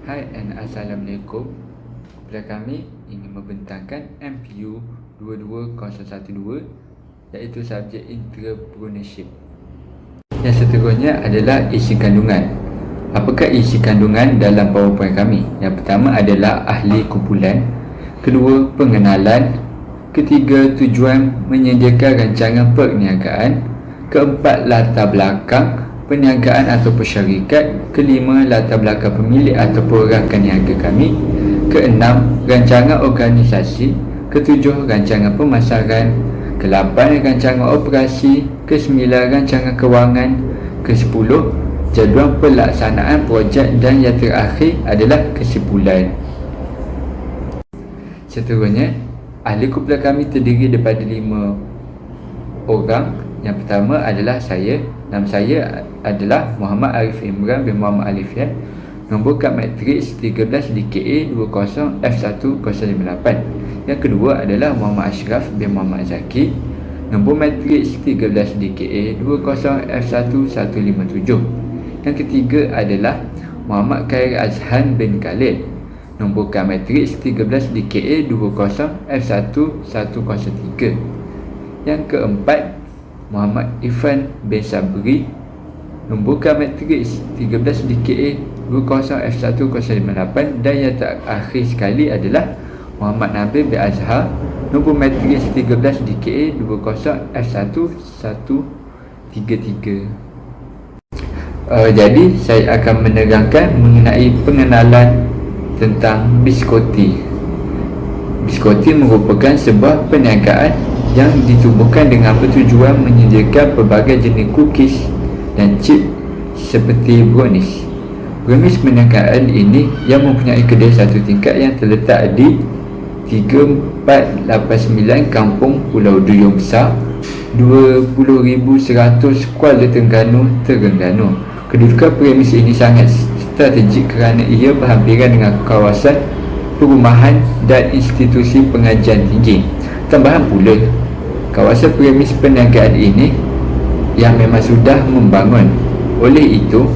Hai and Assalamualaikum. Kepada kami ingin membentangkan MPU 22012 iaitu subjek entrepreneurship. Yang seterusnya adalah isi kandungan. Apakah isi kandungan dalam PowerPoint kami? Yang pertama adalah ahli kumpulan, kedua pengenalan, ketiga tujuan menyediakan rancangan perniagaan, keempat latar belakang perniagaan atau syarikat, kelima latar belakang pemilik atau rakan niaga kami, keenam rancangan organisasi, ketujuh rancangan pemasaran, ke-8 rancangan operasi, ke-9 rancangan kewangan, ke-10 jadual pelaksanaan projek dan yang terakhir adalah kesimpulan. Seterusnya, ahli kumpulan kami terdiri daripada 5 orang. Yang pertama adalah saya. Nama saya adalah Muhammad Arif Imran bin Muhammad Alifian. Nombor kad matriks 13 DKA 20F1058. Yang kedua adalah Muhammad Ashraf bin Muhammad Zaki. Nombor matriks 13 DKA 20F1157. Yang ketiga adalah Muhammad Khair Azhan bin Khalid. Nombor kad matriks 13 DKA 20F1103. Yang keempat Muhammad Irfan bin Sabri. Nombor kad matriks 13 DKA 20F1058. Dan yang terakhir sekali adalah Muhammad Nabil bin Azhar. Nombor matriks 13 DKA 20F1133. Jadi saya akan menerangkan mengenai pengenalan tentang Biscotti. Biscotti merupakan sebuah perniagaan yang ditubuhkan dengan bertujuan menyediakan pelbagai jenis cookies dan chip seperti brownies. Premis perniagaan ini yang mempunyai kedai satu tingkat yang terletak di 3489 Kampung Pulau Duyung Besar, 20,100 Kuala Terengganu, Terengganu. Kedudukan premis ini sangat strategik kerana ia berhampiran dengan kawasan perumahan dan institusi pengajian tinggi. Tambahan pula, kawasan premis perniagaan ini yang memang sudah membangun. Oleh itu,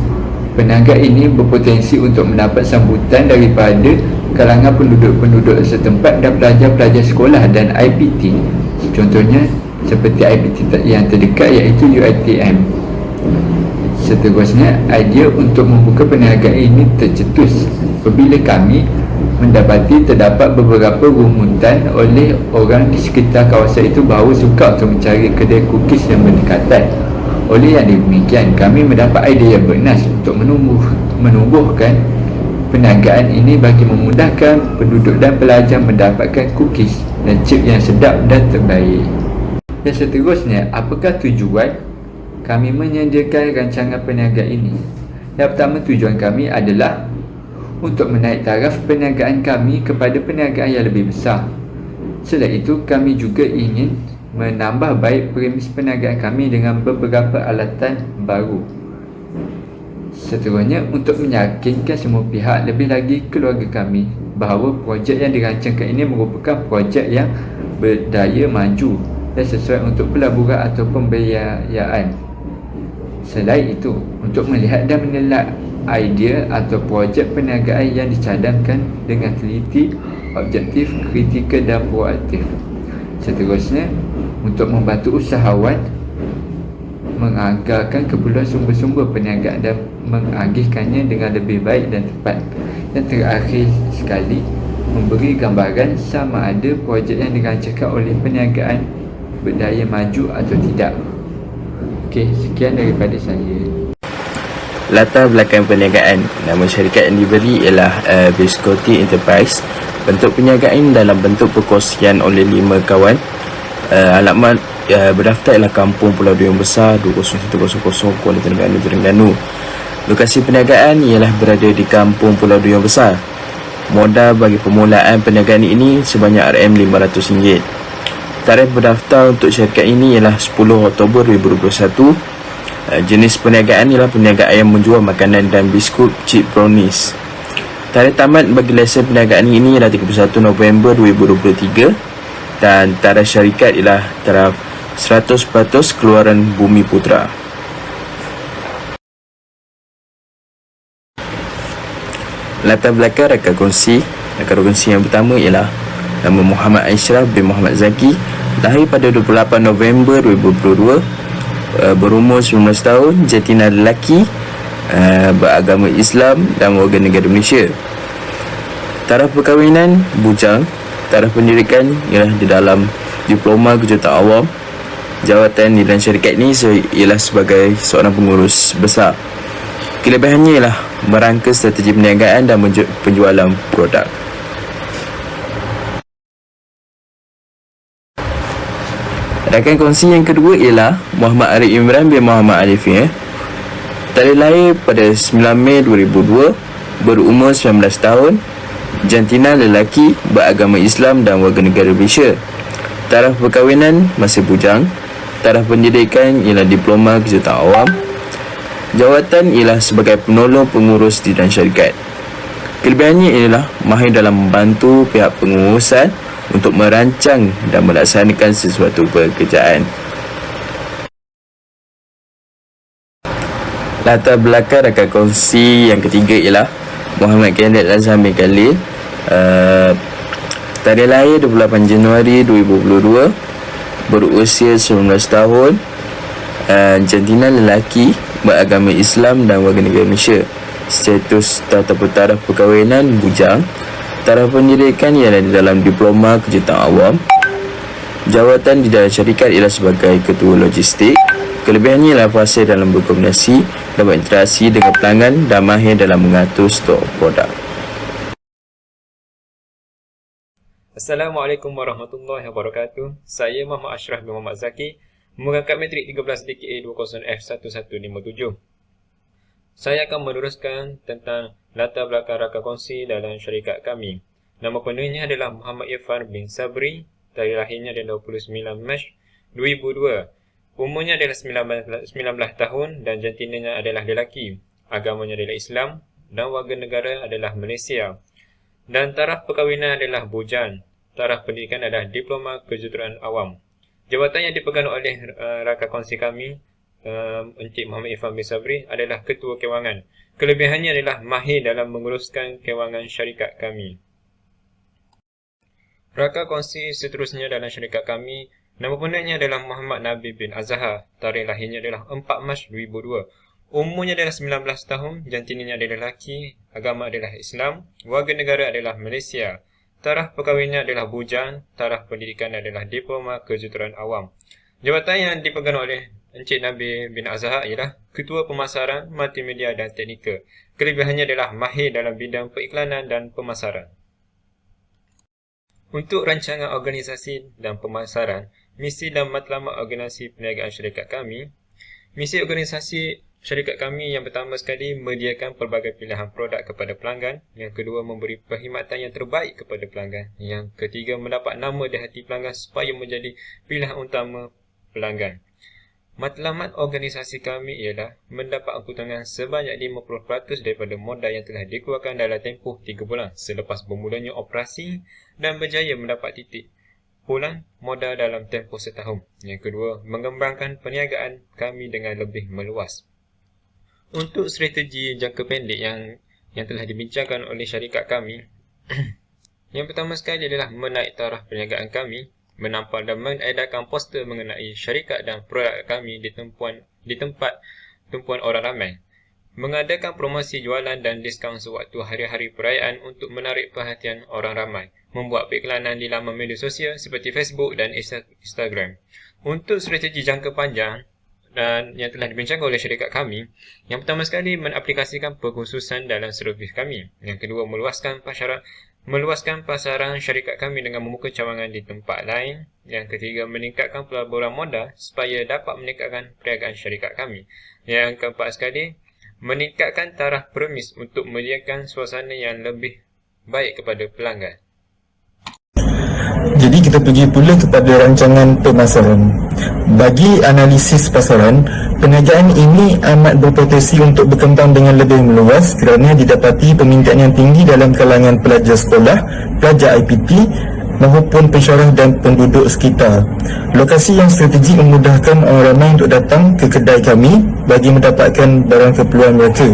perniagaan ini berpotensi untuk mendapat sambutan daripada kalangan penduduk-penduduk setempat dan pelajar-pelajar sekolah dan IPT. Contohnya seperti IPT yang terdekat iaitu UiTM. Seterusnya, idea untuk membuka perniagaan ini tercetus apabila kami mendapati terdapat beberapa rumutan oleh orang di sekitar kawasan itu bahawa suka untuk mencari kedai cookies yang berdekatan. Oleh yang demikian, kami mendapat idea yang bernas untuk menumbuhkan perniagaan ini bagi memudahkan penduduk dan pelajar mendapatkan cookies dan chip yang sedap dan terbaik. Dan seterusnya, apakah tujuan kami menyediakan rancangan perniagaan ini? Yang pertama, tujuan kami adalah untuk menaik taraf perniagaan kami kepada perniagaan yang lebih besar. Selain itu, kami juga ingin menambah baik premis perniagaan kami dengan beberapa alatan baru. Seterusnya, untuk meyakinkan semua pihak, lebih lagi keluarga kami, bahawa projek yang dirancangkan ini merupakan projek yang berdaya maju dan sesuai untuk pelaburan atau pembiayaan. Selain itu, untuk melihat dan menilai idea atau projek perniagaan yang dicadangkan dengan teliti, objektif, kritikal dan proaktif. Seterusnya, untuk membantu usahawan menganggarkan keperluan sumber-sumber perniagaan dan mengagihkannya dengan lebih baik dan tepat. Dan terakhir sekali, memberi gambaran sama ada projek yang dirancangkan oleh perniagaan berdaya maju atau tidak. Okey, sekian daripada saya. Latar belakang perniagaan. Nama syarikat yang diberi ialah Biscotti Enterprise. Bentuk perniagaan dalam bentuk perkongsian oleh 5 kawan. Alamat berdaftar ialah Kampung Pulau Duyung Besar, 20100 Kuala Terengganu, Terengganu. Lokasi perniagaan ialah berada di Kampung Pulau Duyung Besar. Modal bagi permulaan perniagaan ini sebanyak RM500. Tarikh berdaftar untuk syarikat ini ialah 10 Oktober 2021. Jenis perniagaan ialah perniagaan yang menjual makanan dan biskut chip brownies. Tarikh tamat bagi lesen perniagaan ini ialah 31 November 2023 dan tarikh syarikat ialah taraf 100% keluaran Bumi Putra. Latar belakang rakan kongsi yang pertama ialah nama Muhammad Ashraf bin Muhammad Zaki, lahir pada 28 November 2022, berumur 19 tahun, jantina lelaki, beragama Islam dan warga negara Malaysia. Taraf perkahwinan bujang. Taraf pendidikan ialah di dalam Diploma Kejuruteraan Awam. Jawatan di dalam syarikat ini ialah sebagai seorang pengurus besar. Kelebihannya ialah merangka strategi perniagaan dan penjualan produk. Rakan kongsi yang kedua ialah Muhammad Arif Imran bin Muhammad Arif. Tarikh lahir pada 9 Mei 2002, berumur 19 tahun, jantina lelaki, beragama Islam dan warga negara Malaysia. Taraf perkahwinan masih bujang. Taraf pendidikan ialah Diploma Kejuruteraan Awam. Jawatan ialah sebagai penolong pengurus di dalam syarikat. Kelebihannya ialah mahir dalam membantu pihak pengurusan untuk merancang dan melaksanakan sesuatu pekerjaan. Latar belakang rakan kongsi yang ketiga ialah Muhammad Kenneth Azhar bin Khalil. Tarikh lahir 28 Januari 2022, berusia 19 tahun, jantina lelaki, beragama Islam dan warga negara Malaysia. Status ataupun taraf perkahwinan bujang. Taraf pendidikan ialah di dalam Diploma Kejuruteraan Awam. Jawatan di dalam syarikat ialah sebagai ketua logistik. Kelebihannya ialah fasih dalam berkomunikasi, dapat interaksi dengan pelanggan dan mahir dalam mengatur stok produk. Assalamualaikum warahmatullahi wabarakatuh. Saya Muhammad Ashraf bin Muhammad Zaki, mengangkat matrik 13 DKA 20F1157. Saya akan meneruskan tentang latar belakang rakan kongsi dalam syarikat kami. Nama penuhnya adalah Muhammad Irfan bin Sabri. Tarikh lahirnya adalah 29 Mac 2002. Umurnya adalah 19 tahun dan jantinanya adalah lelaki. Agamanya adalah Islam dan warga negara adalah Malaysia. Dan taraf perkahwinan adalah bujang. Taraf pendidikan adalah Diploma Kejuruteraan Awam. Jawatan yang dipegang oleh rakan kongsi kami, Encik Muhammad Irfan bin Sabri, adalah Ketua Kewangan. Kelebihannya adalah mahir dalam menguruskan kewangan syarikat kami. Rakan kongsi seterusnya dalam syarikat kami, nama penuhnya adalah Muhammad Nabi bin Azhar. Tarikh lahirnya adalah 4 Mac 2002. Umurnya adalah 19 tahun, jantinanya adalah lelaki, agama adalah Islam, warga negara adalah Malaysia. Taraf perkahwinan adalah bujang, taraf pendidikan adalah Diploma Kejuruteraan Awam. Jawatan yang dipegang oleh Encik Nabi bin Azhar ialah Ketua Pemasaran, Multimedia dan Teknikal. Kelebihannya adalah mahir dalam bidang periklanan dan pemasaran. Untuk rancangan organisasi dan pemasaran, misi dan matlamat organisasi perniagaan syarikat kami. Misi organisasi syarikat kami yang pertama sekali menyediakan pelbagai pilihan produk kepada pelanggan. Yang kedua, memberi perkhidmatan yang terbaik kepada pelanggan. Yang ketiga, mendapat nama di hati pelanggan supaya menjadi pilihan utama pelanggan. Matlamat organisasi kami ialah mendapat keuntungan sebanyak 50% daripada modal yang telah dikeluarkan dalam tempoh 3 bulan selepas bermulanya operasi dan berjaya mendapat titik pulang modal dalam tempoh setahun. Yang kedua, mengembangkan perniagaan kami dengan lebih meluas. Untuk strategi jangka pendek yang telah dibincangkan oleh syarikat kami, yang pertama sekali adalah menaik taraf perniagaan kami, menampal dan mengedarkan poster mengenai syarikat dan produk kami di tempat tumpuan orang ramai. Mengadakan promosi jualan dan diskaun sewaktu hari-hari perayaan untuk menarik perhatian orang ramai. Membuat periklanan di laman media sosial seperti Facebook dan Instagram. Untuk strategi jangka panjang dan yang telah dibincangkan oleh syarikat kami, yang pertama sekali mengaplikasikan perkhususan dalam servis kami. Yang kedua, meluaskan pasaran syarikat kami dengan membuka cawangan di tempat lain. Yang ketiga, meningkatkan pelaburan modal supaya dapat meningkatkan perniagaan syarikat kami. Yang keempat sekali, meningkatkan taraf premis untuk menyediakan suasana yang lebih baik kepada pelanggan. Jadi kita pergi pula kepada rancangan pemasaran. Bagi analisis pasaran, perniagaan ini amat berpotensi untuk berkembang dengan lebih meluas kerana didapati permintaan yang tinggi dalam kalangan pelajar sekolah, pelajar IPT maupun pensyarah dan penduduk sekitar. Lokasi yang strategik memudahkan orang ramai untuk datang ke kedai kami bagi mendapatkan barang keperluan mereka.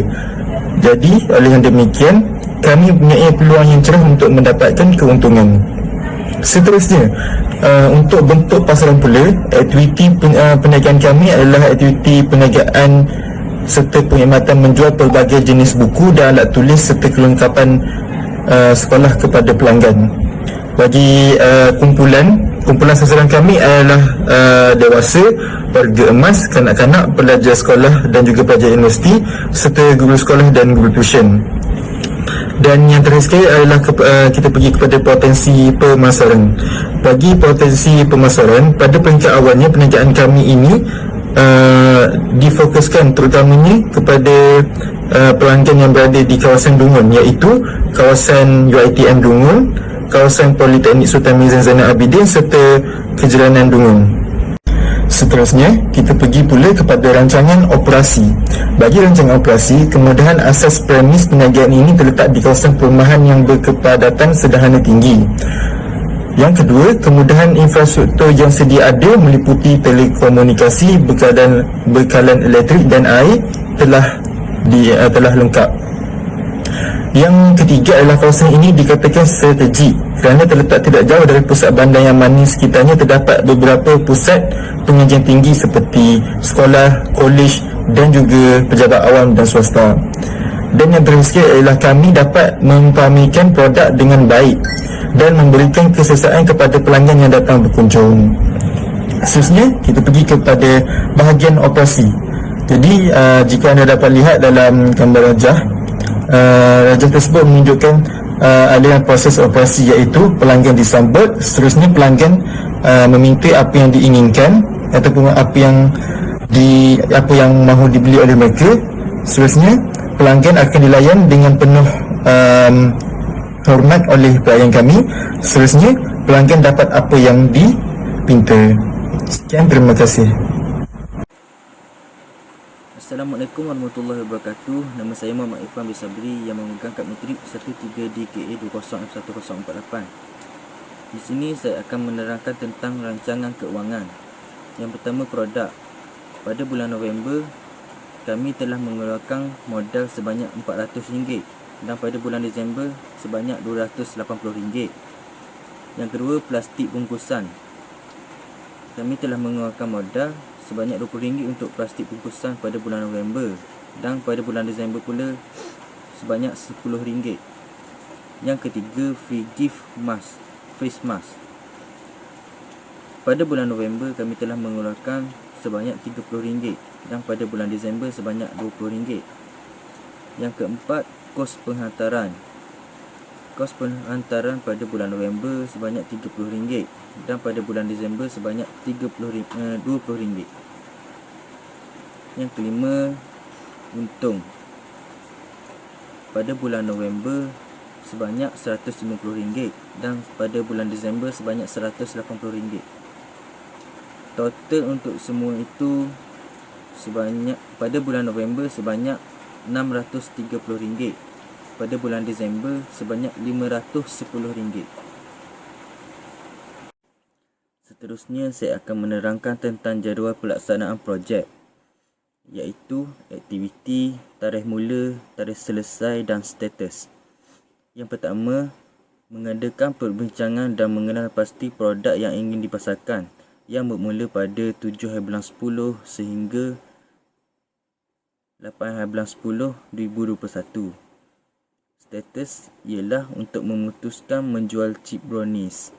Jadi, oleh yang demikian, kami mempunyai peluang yang cerah untuk mendapatkan keuntungan. Seterusnya, untuk bentuk pasaran pula, aktiviti perniagaan kami adalah aktiviti perniagaan serta perkhidmatan menjual pelbagai jenis buku dan alat tulis serta kelengkapan sekolah kepada pelanggan. Bagi kumpulan sasaran kami adalah dewasa, warga emas, kanak-kanak, pelajar sekolah dan juga pelajar universiti serta guru sekolah dan guru tuition. Dan yang terakhir sekali adalah kita pergi kepada potensi pemasaran. Bagi potensi pemasaran, pada peringkat awalnya perniagaan kami ini difokuskan terutamanya kepada pelanggan yang berada di kawasan Dungun, iaitu kawasan UiTM Dungun, kawasan Politeknik Sultan Mizan Zainal Abidin serta Kejiranan Dungun. Seterusnya, kita pergi pula kepada rancangan operasi. Bagi rancangan operasi, kemudahan asas premis perniagaan ini terletak di kawasan perumahan yang berkepadatan sederhana tinggi. Yang kedua, kemudahan infrastruktur yang sedia ada meliputi telekomunikasi, bekalan elektrik dan air telah lengkap. Yang ketiga adalah kawasan ini dikatakan strategik kerana terletak tidak jauh dari pusat bandar yang mana sekitarnya terdapat beberapa pusat pengajian tinggi seperti sekolah, kolej dan juga pejabat awam dan swasta. Dan yang terakhir adalah kami dapat mempamerkan produk dengan baik dan memberikan keselesaan kepada pelanggan yang datang berkunjung. Seterusnya, kita pergi kepada bahagian operasi. Jadi, jika anda dapat lihat dalam gambar rajah tersebut menunjukkan aliran proses operasi, iaitu pelanggan disambut, seterusnya pelanggan meminta apa yang diinginkan ataupun apa yang mahu dibeli oleh mereka. Seterusnya, pelanggan akan dilayan dengan penuh hormat oleh pelayan kami. Seterusnya, pelanggan dapat apa yang dipinta. Sekian, terima kasih. Assalamualaikum warahmatullahi wabarakatuh. Nama saya Muhammad Irfan bin Sabri yang memegang kad matrik 13 DKA 20F1048. Di sini saya akan menerangkan tentang rancangan keuangan. Yang pertama, produk. Pada bulan November, kami telah mengeluarkan modal sebanyak RM400 dan pada bulan Disember sebanyak RM280. Yang kedua, plastik bungkusan. Kami telah mengeluarkan modal sebanyak RM20 untuk plastik bungkusan pada bulan November dan pada bulan Disember pula sebanyak RM10. Yang ketiga, free gift mask, face mask. Pada bulan November kami telah mengeluarkan sebanyak RM30 dan pada bulan Disember sebanyak RM20. Yang keempat, kos penghantaran. Kos penghantaran pada bulan November sebanyak RM30 dan pada bulan Disember sebanyak RM20. Yang kelima, untung. Pada bulan November sebanyak RM150 dan pada bulan Disember sebanyak RM180. Total untuk semua itu pada bulan November sebanyak RM630, pada bulan Disember sebanyak RM510. Seterusnya, saya akan menerangkan tentang jadual pelaksanaan projek, iaitu aktiviti, tarikh mula, tarikh selesai dan status. Yang pertama, mengadakan perbincangan dan mengenal pasti produk yang ingin dipasarkan, yang bermula pada 7/10 sehingga 8/10/2021. Status ialah untuk memutuskan menjual chip brownies.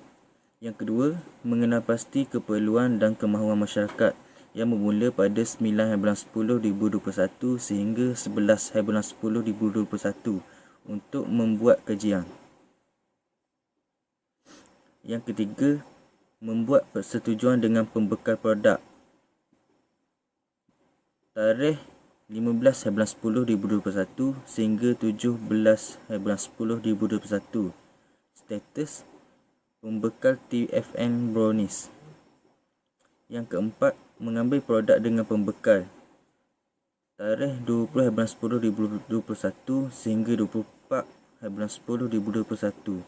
Yang kedua, mengenal pasti keperluan dan kemahuan masyarakat, yang bermula pada 9/10/2021 sehingga 11/10/2021 untuk membuat kajian. Yang ketiga, membuat persetujuan dengan pembekal produk. Tarikh 15/10/2021 sehingga 17/10/2021. Status pembekal TFN brownies. Yang keempat, mengambil produk dengan pembekal. Tarikh 20/10/2021 sehingga 24/10/2021.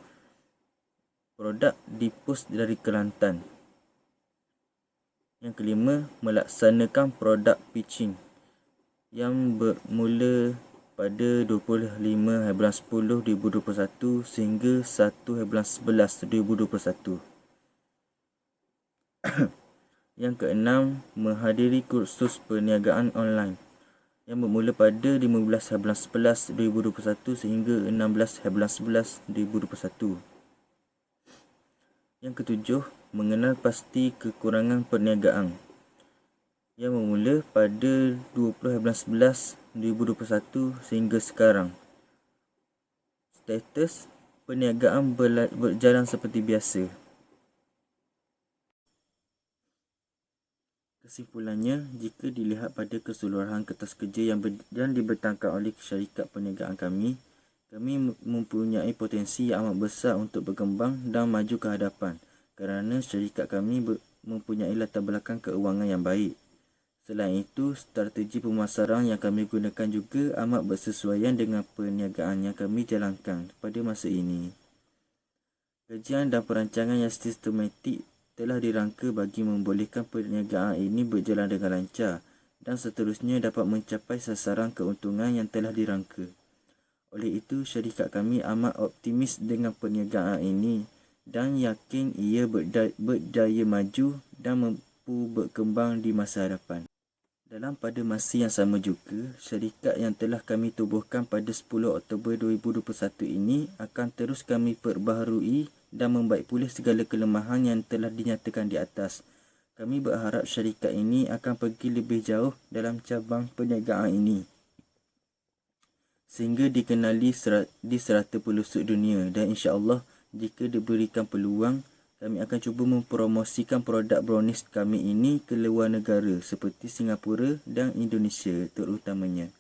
Produk dipus dari Kelantan. Yang kelima, melaksanakan produk pitching yang bermula pada 25/10/2021 sehingga 1/11/2021. Yang keenam, menghadiri kursus perniagaan online yang bermula pada 15/11/2021 sehingga 16/11/2021. Yang ketujuh, mengenal pasti kekurangan perniagaan yang bermula pada 20/11/2021 sehingga sekarang. Status perniagaan berjalan seperti biasa. Kesimpulannya, jika dilihat pada keseluruhan kertas kerja yang dibentangkan oleh syarikat perniagaan kami mempunyai potensi yang amat besar untuk berkembang dan maju ke hadapan kerana syarikat kami mempunyai latar belakang keuangan yang baik. Selain itu, strategi pemasaran yang kami gunakan juga amat bersesuaian dengan perniagaan yang kami jalankan pada masa ini. Kajian dan perancangan yang sistematik telah dirangka bagi membolehkan perniagaan ini berjalan dengan lancar dan seterusnya dapat mencapai sasaran keuntungan yang telah dirangka. Oleh itu, syarikat kami amat optimis dengan perniagaan ini dan yakin ia berdaya maju dan mampu berkembang di masa hadapan. Pada masa yang sama juga, syarikat yang telah kami tubuhkan pada 10 Oktober 2021 ini akan terus kami perbaharui dan membaik pulih segala kelemahan yang telah dinyatakan di atas. Kami berharap syarikat ini akan pergi lebih jauh dalam cabang perniagaan ini sehingga dikenali di serata pelosok dunia, dan insya-Allah jika diberikan peluang, kami akan cuba mempromosikan produk brownies kami ini ke luar negara seperti Singapura dan Indonesia terutamanya.